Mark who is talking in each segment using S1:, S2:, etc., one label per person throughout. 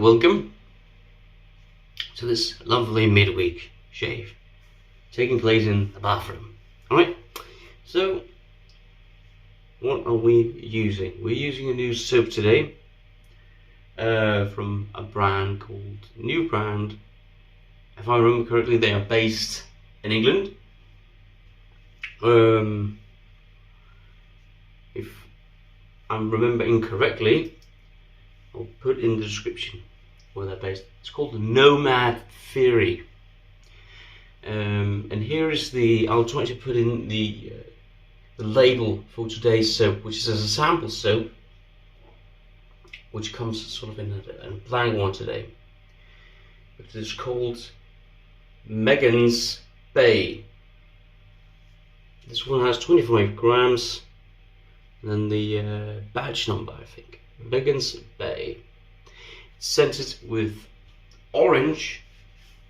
S1: welcome to this lovely midweek shave taking place in the bathroom. Alright, so what are we using? We're using a new soap today from a brand called New Brand. If I remember correctly, they are based in England. If I remember incorrectly, I'll put in the description where they're based. It's called Nomad Theory. And here is I'll try to put in the label for today's soap, which is a sample soap, which comes sort of in a blank one today. It is called Magens Bay. This one has 25 grams, and then the badge number, I think. Magens Bay. It's scented with orange,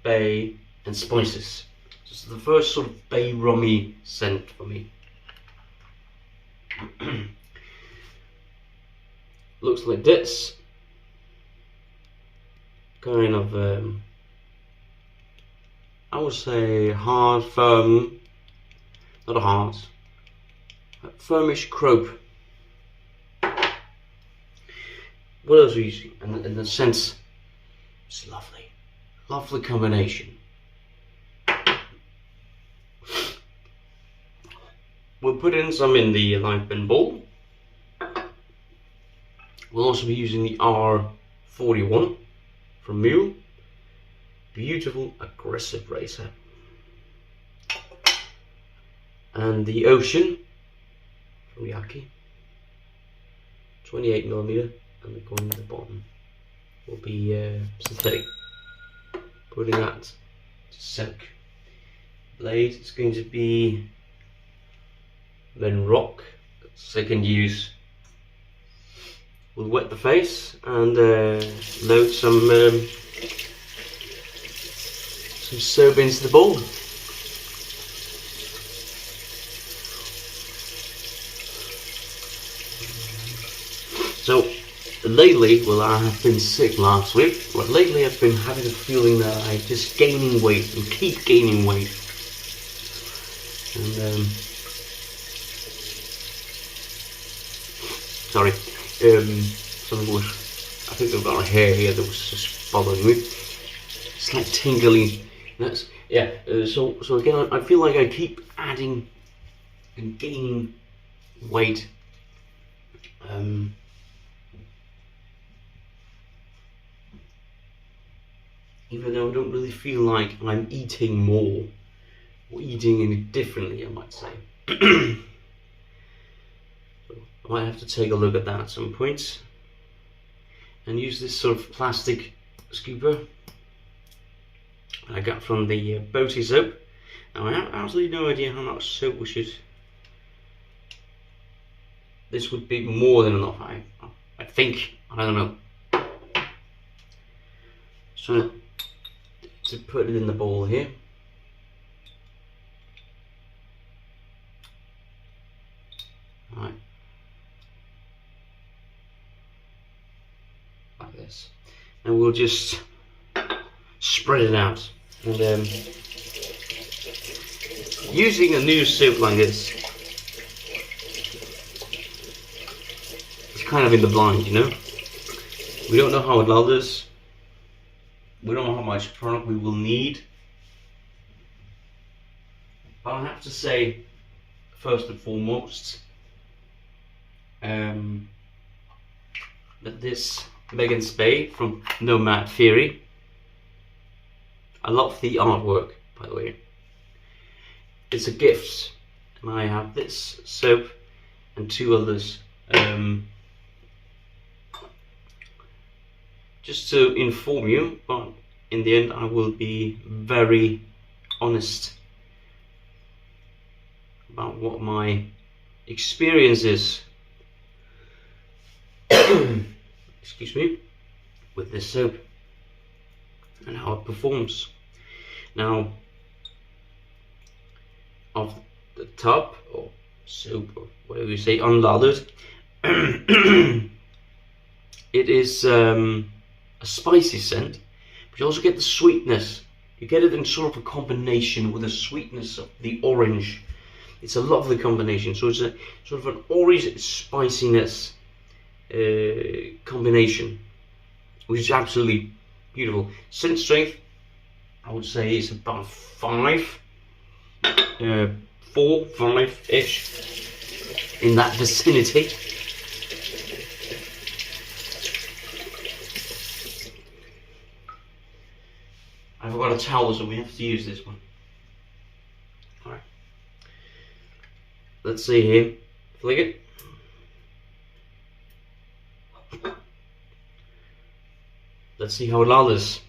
S1: bay, and spices. This is the first sort of bay rummy scent for me. Looks like this. Kind of, I would say hard, firm, not hard, firmish crope. What else are we using? And the scent, it's lovely. Lovely combination. We'll put in some in the live bin bowl. We'll also be using the R41 from Mule. Beautiful, aggressive razor. And the Ocean from Yaki. 28mm. And the coin at the bottom will be synthetic. Putting that to soak. Blade is going to be Rock, second use. We'll wet the face and load some soap into the bowl. So lately, well, I have been sick last week, but lately I've been having a feeling that I'm just gaining weight and keep gaining weight. And sorry, something was, I think I've got a hair here that was just bothering me. It's like tingling. That's, yeah. So again, I feel like I keep adding and gaining weight. Even though I don't really feel like I'm eating more, or eating any differently, I might say. So I might have to take a look at that at some point. And use this sort of plastic scooper I got from the Boaty soap. Now I have absolutely no idea how much soap we should. This would be more than enough, I think. I don't know. So to put it in the bowl here. Right. Like this. And we'll just spread it out. And using a new soap like this, it's kind of in the blind, you know? We don't know how it lathers. We don't know how much product we will need. But I have to say, first and foremost, that this Magens Bay from Nomad Theory, I love the artwork, by the way. It's a gift, and I have this soap and two others. Just to inform you, but in the end I will be very honest about what my experience is excuse me, with this soap and how it performs. Now, of the tub or soap or whatever you say, unlathered, it is a a spicy scent, but you also get the sweetness. You get it in sort of a combination with the sweetness of the orange. It's a lovely combination. So it's a sort of an orange spiciness combination, which is absolutely beautiful. Scent strength, I would say, is about 5, 4, 5-ish, in that vicinity. I forgot a towel, so we have to use this one. Alright. Let's see here. Flick it. Let's see how it lathers.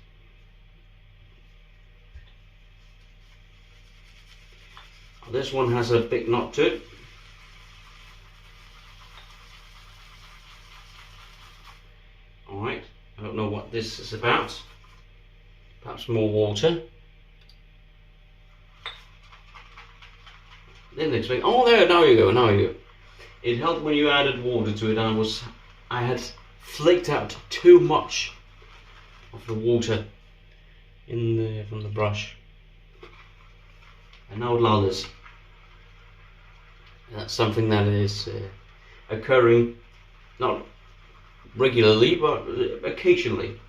S1: This one has a big knot to it. Alright, I don't know what this is about. Perhaps more water. Didn't expect. Oh, there! Now you go. Now you go. It helped when you added water to it. I had flaked out too much of the water from the brush, and now it lathers. And that's something that is occurring not regularly, but occasionally.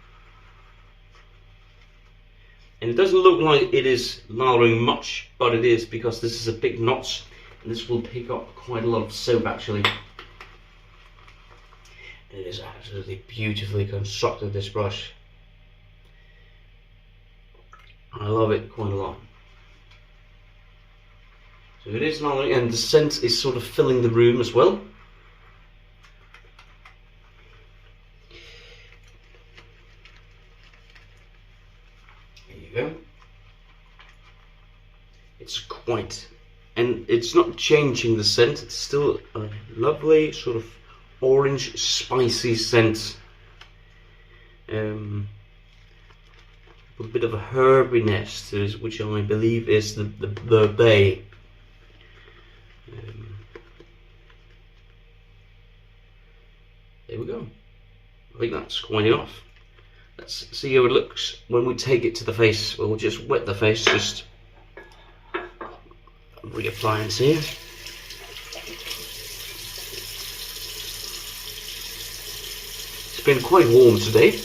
S1: And it doesn't look like it is lathering much, but it is, because this is a big knot, and this will pick up quite a lot of soap actually. And it is absolutely beautifully constructed, this brush. I love it quite a lot. So it is lathering, and the scent is sort of filling the room as well. It's quite, and it's not changing the scent, it's still a lovely sort of orange spicy scent, with a bit of a herbiness to it, which I believe is the bay. There we go. I think that's quite enough. Let's see how it looks when we take it to the face. We'll just wet the face, just reappliance here. It's been quite warm today.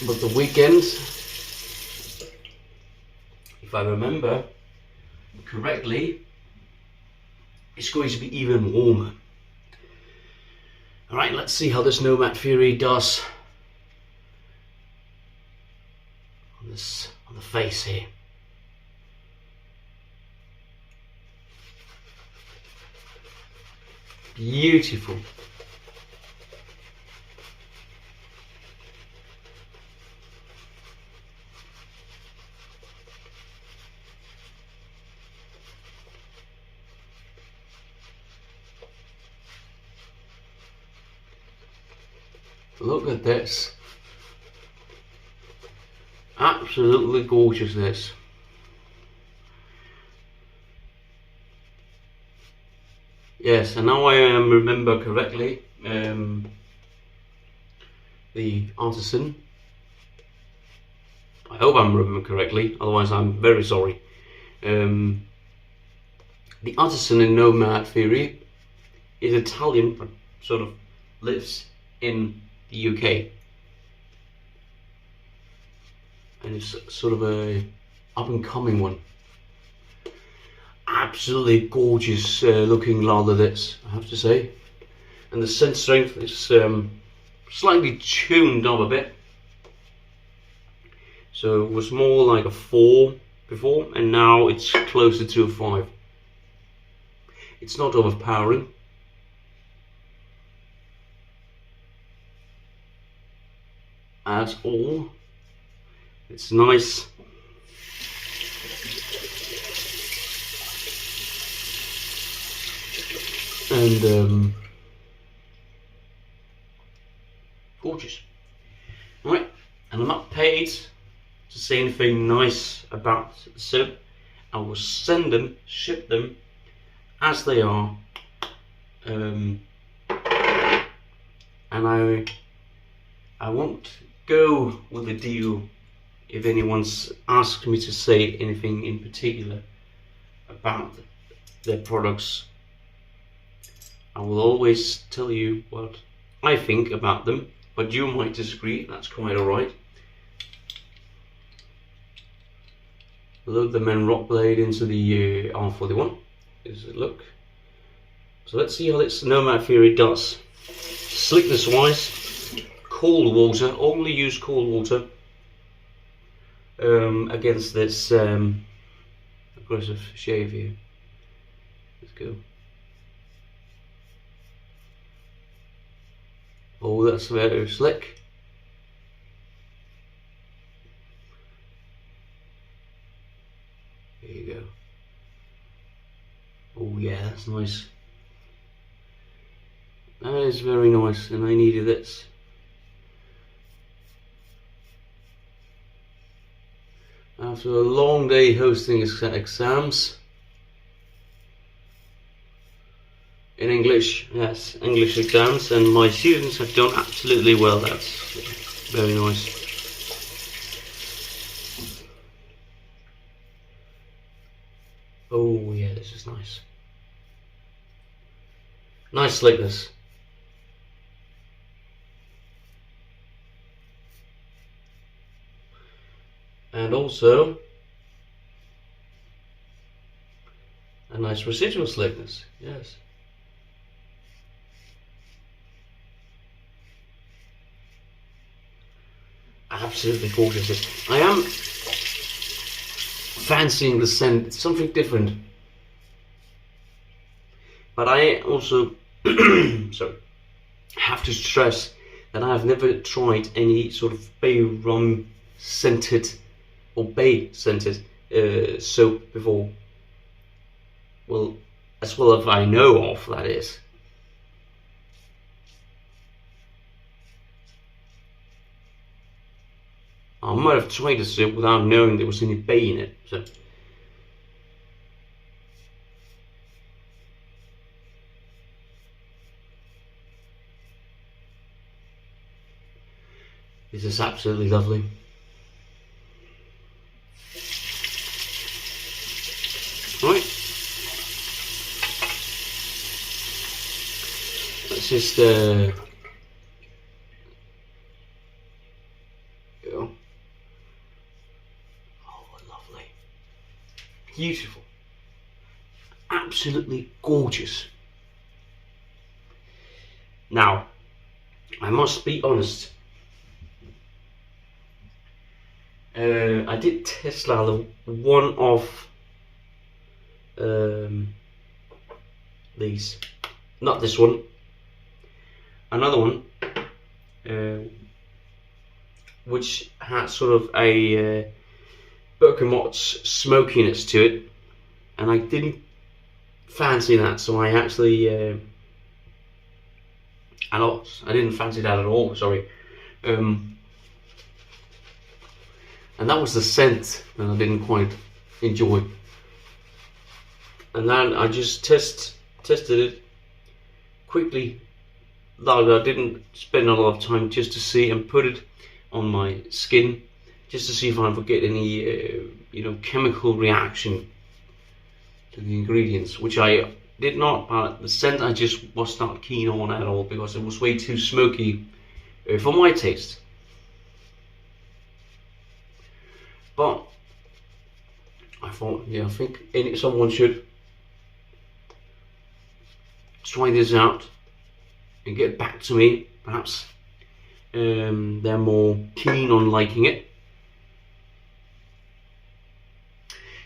S1: But the weekend, if I remember correctly, it's going to be even warmer. Alright, let's see how this Nomad Theory does on the face here. Beautiful. Look at this. Absolutely gorgeous, this. Yes, and now I remember correctly, the artisan, I hope I'm remembering correctly, otherwise I'm very sorry. The artisan in Nomad Theory is Italian, but sort of lives in the UK. And it's sort of a up-and-coming one. Absolutely gorgeous looking leather, this, I have to say. And the scent strength is slightly tuned up a bit. So it was more like a 4 before, and now it's closer to a 5. It's not overpowering. At all. It's nice. And gorgeous. Right, and I'm not paid to say anything nice about the soap. I will send them, ship them as they are, and I won't go with the deal if anyone's asked me to say anything in particular about their products. I will always tell you what I think about them, but you might disagree. That's quite alright. Load the main rock blade into the R41. Does it look? So let's see how this Nomad Theory does. Slickness wise, cold water, only use cold water against this aggressive shave here. Let's go. Oh, that's very slick. There you go. Oh yeah, that's nice. That is very nice, and I needed this. After a long day hosting exams in English, yes, English exams, and my students have done absolutely well. That's very nice. Oh yeah, this is nice. Nice slickness. And also a nice residual slickness, yes. Absolutely gorgeous. I am fancying the scent. It's something different. But I also sorry, have to stress that I have never tried any sort of bay rum scented or bay scented soap before. Well, as well as I know of, that is. I might have tried this soap without knowing there was any bay in it. So this is absolutely lovely. Right. Let's just go. Oh, lovely. Beautiful. Absolutely gorgeous. Now, I must be honest. I did test one of these, not this one, another one, which had sort of a bergamot smokiness to it, and I didn't fancy that, so I actually I didn't fancy that at all, sorry. And that was the scent that I didn't quite enjoy. And then I just tested it quickly. Though I didn't spend a lot of time just to see and put it on my skin, just to see if I would get any chemical reaction to the ingredients, which I did not. But the scent I just was not keen on at all, because it was way too smoky for my taste. But I thought, yeah, I think someone should try this out and get back to me. Perhaps they're more keen on liking it.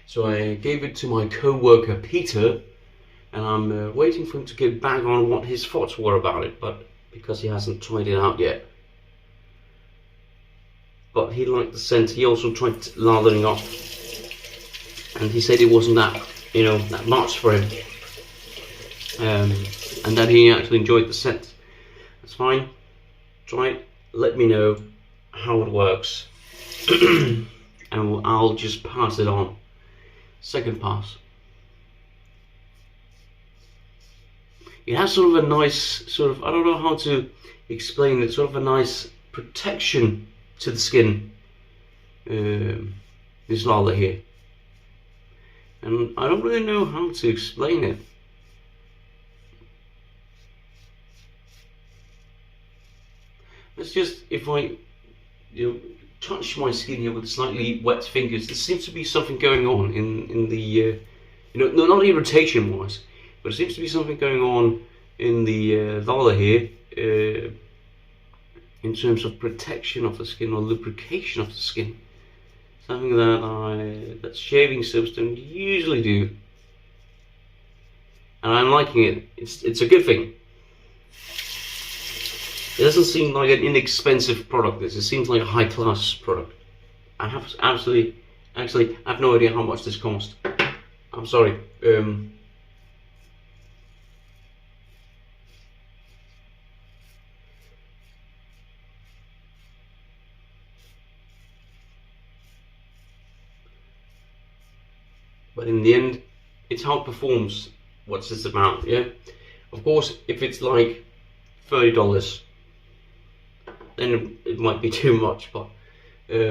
S1: So I gave it to my co-worker Peter, and I'm waiting for him to get back on what his thoughts were about it, but because he hasn't tried it out yet. But he liked the scent. He also tried lathering up, and he said it wasn't that much for him, and that he actually enjoyed the scent. That's fine. Try it. Let me know how it works, and I'll just pass it on. Second pass. it has sort of a nice sort of, I don't know how to explain it, sort of a nice protection to the skin. This leather here, and I don't really know how to explain it. It's just, if I touch my skin here with slightly wet fingers, there seems to be something going on in the no, not irritation wise, but there seems to be something going on in the leather here, in terms of protection of the skin or lubrication of the skin. Something that shaving soaps don't usually do, and I'm liking it. It's a good thing. It doesn't seem like an inexpensive product. It seems like a high class product. I have actually I have no idea how much this cost. I'm sorry. But in the end, it outperforms what's this amount, yeah? Of course, if it's like $30, then it might be too much, but I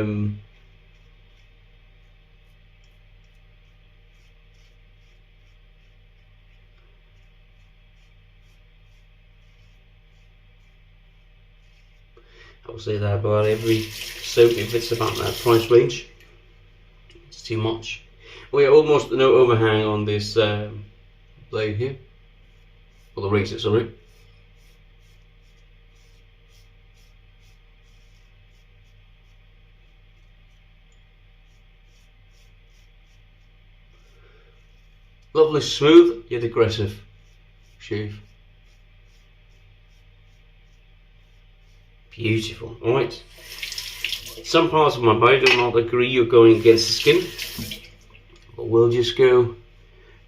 S1: would say that about every soap, if it's about that price range, it's too much. We have almost no overhang on this blade here, or the razor, sorry. Lovely, smooth yet aggressive shave. Beautiful. Alright. Some parts of my body do not agree you're going against the skin, but we'll just go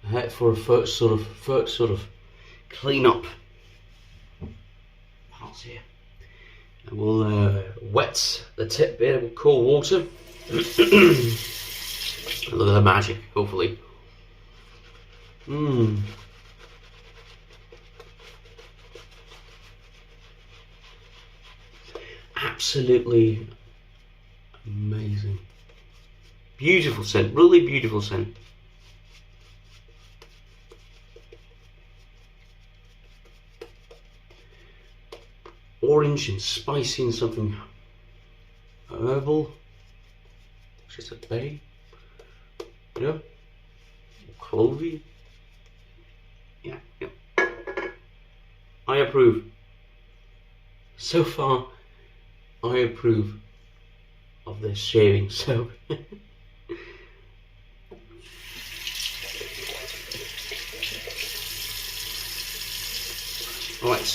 S1: ahead for a first sort of clean up parts here. And we'll wet the tip bit with cold water. Look at the magic, hopefully. Absolutely amazing. Beautiful scent, really beautiful scent. Orange and spicy and something herbal. Just a bay, yeah, clovey. Yeah. I approve. So far, I approve of this shaving soap. Alright,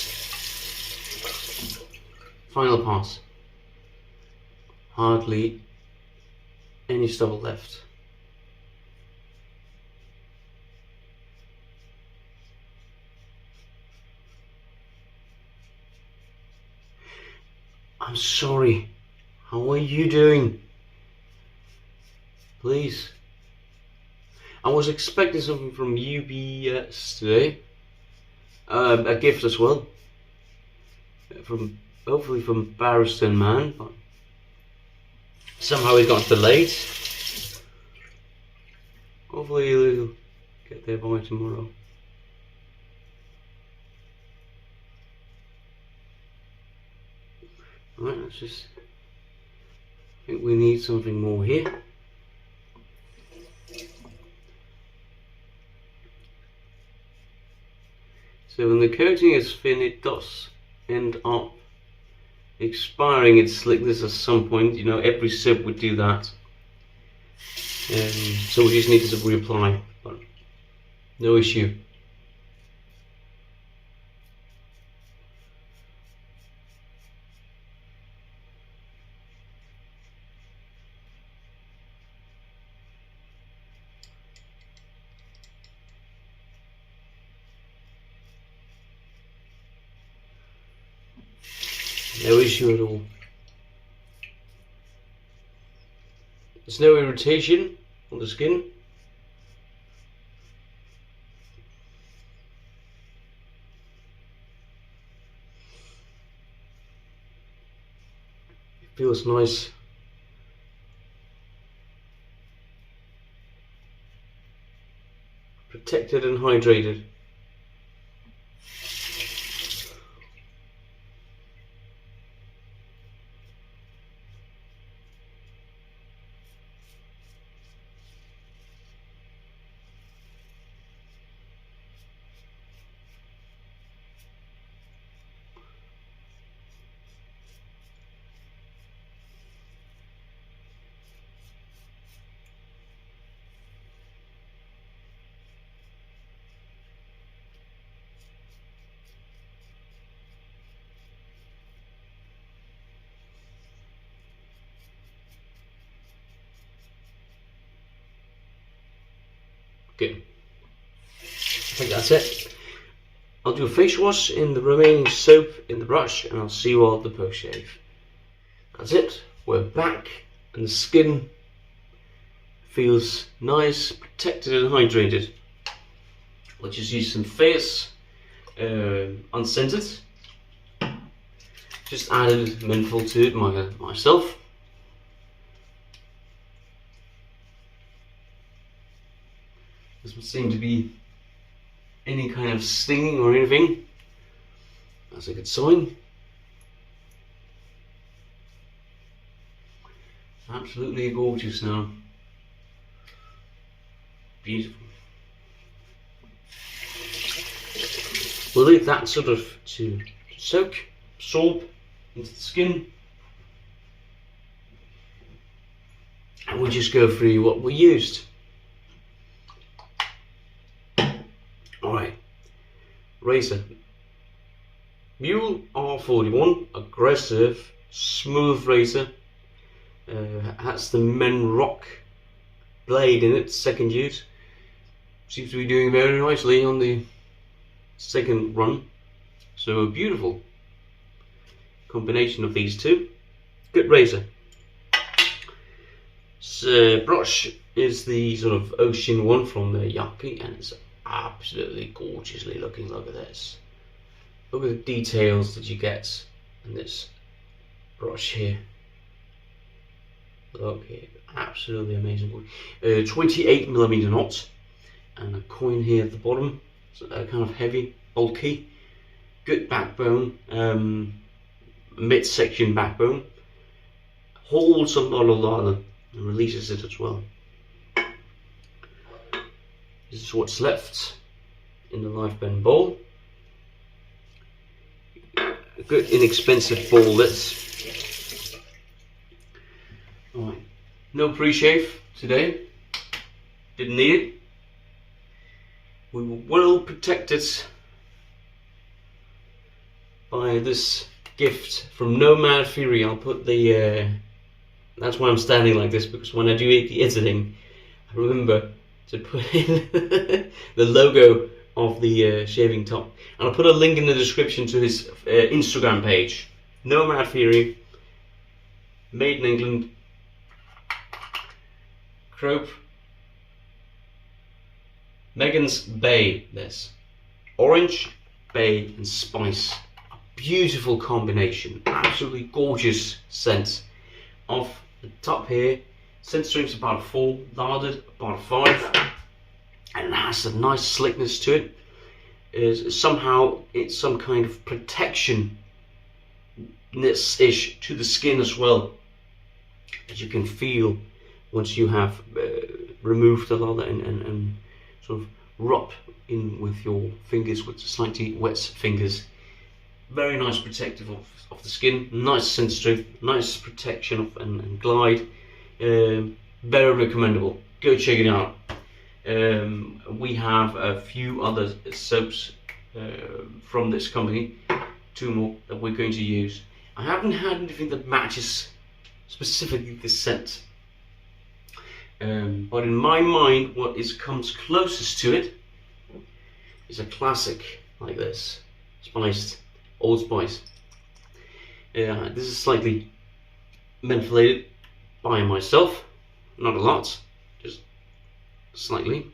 S1: final pass. Hardly any stubble left. I'm sorry. How are you doing? Please. I was expecting something from UBS today. A gift as well. Hopefully from Barristan Man, but somehow it got delayed. Hopefully it'll get there by tomorrow. Right, let's just, I think we need something more here. So when the coating is thin, it does end up expiring its slickness at some point. You know, every soap would do that. So we just need to reapply, but no issue. No issue at all. There's no irritation on the skin. feels nice. Protected and hydrated. Good. I think that's it. I'll do a face wash in the remaining soap in the brush, and I'll see you all at the post shave. That's it. We're back, and the skin feels nice, protected and hydrated. I'll just use some face unscented. Just added menthol to it myself. Doesn't seem to be any kind of stinging or anything. That's a good sign. Absolutely gorgeous now. Beautiful. We'll leave that sort of to soak, absorb into the skin. And we'll just go through what we used. Alright, razor. Mule R41, aggressive, smooth razor. Has the Menrock blade in it, second use. Seems to be doing very nicely on the second run. So a beautiful combination of these two. Good razor. So brush is the sort of ocean one from the Yaki, and it's absolutely gorgeously looking. Look at this. Look at the details that you get in this brush here. Look here, absolutely amazing. 28mm knot, and a coin here at the bottom. So kind of heavy, bulky. Good backbone, mid-section backbone. Holds a lot of lather and releases it as well. This is what's left in the live bend bowl. A good inexpensive bowl this. Alright, no pre-shave today. Didn't need it. We were well protected by this gift from Nomad Theory. I'll put the that's why I'm standing like this, because when I do the editing, I remember to put in the logo of the shaving top, and I'll put a link in the description to his Instagram page. Nomad Theory, made in England, Crope, Magens Bay. This orange, bay and spice, a beautiful combination, absolutely gorgeous scent. Off the top here, scent strength's about 4, larded about 5, and it has a nice slickness to it. Somehow it's some kind of protection-ish to the skin as well, that you can feel once you have removed the lather and sort of rub in with your fingers, with slightly wet fingers. Very nice protective of the skin, nice scent strength, nice protection of, and glide. Very recommendable. Go check it out. We have a few other soaps from this company, 2 more that we're going to use. I haven't had anything that matches specifically the scent, but in my mind what comes closest to it is a classic like this, spiced, Old Spice. This is slightly mentholated by myself, not a lot, just slightly.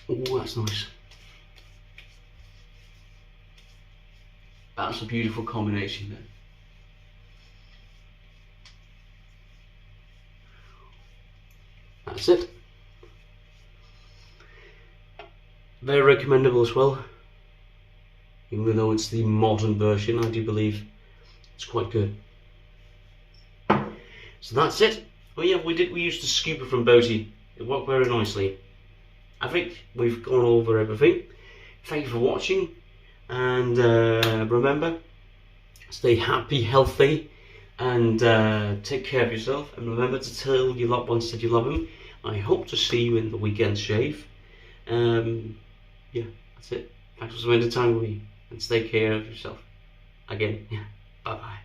S1: Oh, that's nice. That's a beautiful combination there. That's it. Very recommendable as well. Even though it's the modern version, I do believe it's quite good. So that's it. Oh yeah, we used the scooper from Boaty. It worked very nicely. I think we've gone over everything. Thank you for watching, and remember, stay happy, healthy, and take care of yourself. And remember to tell your loved ones that you love them. I hope to see you in the weekend shave. Yeah, that's it. Thanks for spending time with me, and stay care of yourself. Again, yeah, bye bye.